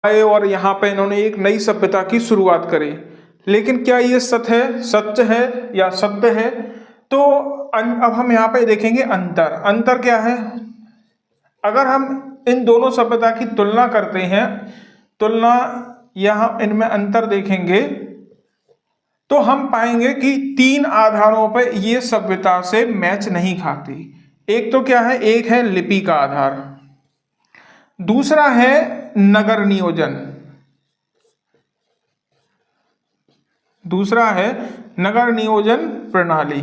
आए और यहाँ पे इन्होंने एक नई सभ्यता की शुरुआत करी। लेकिन क्या ये सत्य है या सत्य है? तो अब हम यहाँ पे देखेंगे अंतर क्या है। अगर हम इन दोनों सभ्यता की तुलना करते हैं, यहाँ इनमें अंतर देखेंगे तो हम पाएंगे कि 3 आधारों पर ये सभ्यता से मैच नहीं खाती। एक तो क्या है, एक है लिपि का आधार, दूसरा है नगर नियोजन प्रणाली,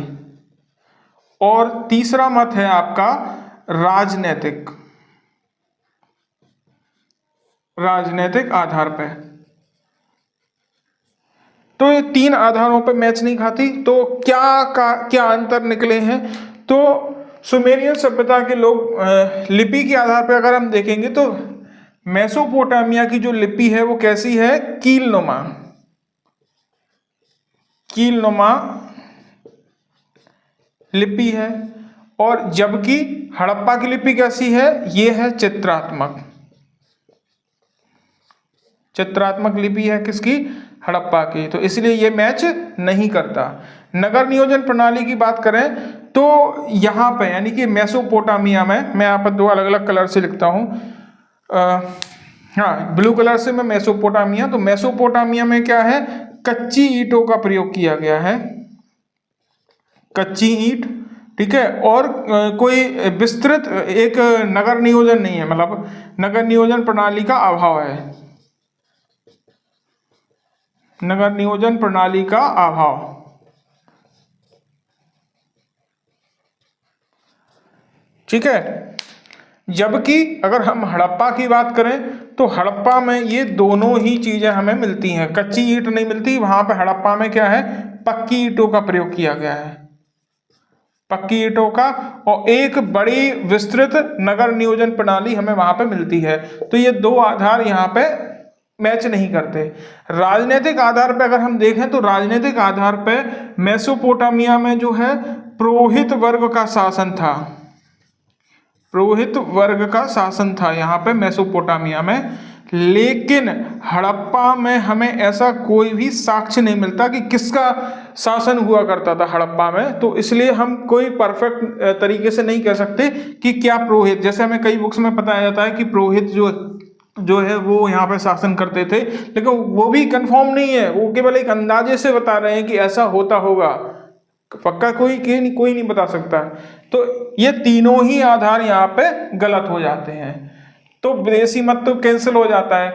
और तीसरा मत है आपका राजनैतिक आधार पर। तो ये 3 आधारों पर मैच नहीं खाती। तो क्या अंतर निकले हैं? तो सुमेरियन सभ्यता के लोग लिपि के आधार पर अगर हम देखेंगे तो मेसोपोटामिया की जो लिपि है वो कैसी है, कीलनुमा लिपि है। और जबकि हड़प्पा की लिपि कैसी है, ये है चित्रात्मक लिपि है, किसकी, हड़प्पा की। तो इसलिए ये मैच नहीं करता। नगर नियोजन प्रणाली की बात करें तो यहाँ पे यानी कि मेसोपोटामिया में, मैं यहाँ पर 2 अलग अलग कलर से लिखता हूँ, हाँ ब्लू कलर से मैं मेसोपोटामिया, तो मेसोपोटामिया में क्या है, कच्ची ईंटों का प्रयोग किया गया है, कच्ची ईंट, ठीक है। और कोई विस्तृत एक नगर नियोजन नहीं है, मतलब नगर नियोजन प्रणाली का अभाव है, नगर नियोजन प्रणाली का अभाव। ठीक है। जबकि अगर हम हड़प्पा की बात करें तो हड़प्पा में ये दोनों ही चीजें हमें मिलती हैं, कच्ची ईंट नहीं मिलती वहां पे। हड़प्पा में क्या है, पक्की ईंटों का प्रयोग किया गया है, पक्की ईंटों का, और एक बड़ी विस्तृत नगर नियोजन प्रणाली हमें वहां पे मिलती है। तो ये 2 आधार यहाँ पे मैच नहीं करते। राजनीतिक आधार पे अगर हम देखें तो राजनीतिक आधार पे मेसोपोटामिया में जो है पुरोहित वर्ग का शासन था यहाँ पे मेसोपोटामिया में। लेकिन हड़प्पा में हमें ऐसा कोई भी साक्ष्य नहीं मिलता कि किसका शासन हुआ करता था हड़प्पा में। तो इसलिए हम कोई परफेक्ट तरीके से नहीं कह सकते कि क्या पुरोहित, जैसे हमें कई बुक्स में बताया जाता है कि पुरोहित जो है वो यहाँ पे शासन करते थे, लेकिन वो भी कंफर्म नहीं है, वो केवल एक अंदाजे से बता रहे हैं कि ऐसा होता होगा, पक्का कोई नहीं बता सकता। तो ये तीनों ही आधार यहाँ पे गलत हो जाते हैं, तो विदेशी मत तो कैंसिल हो जाता है।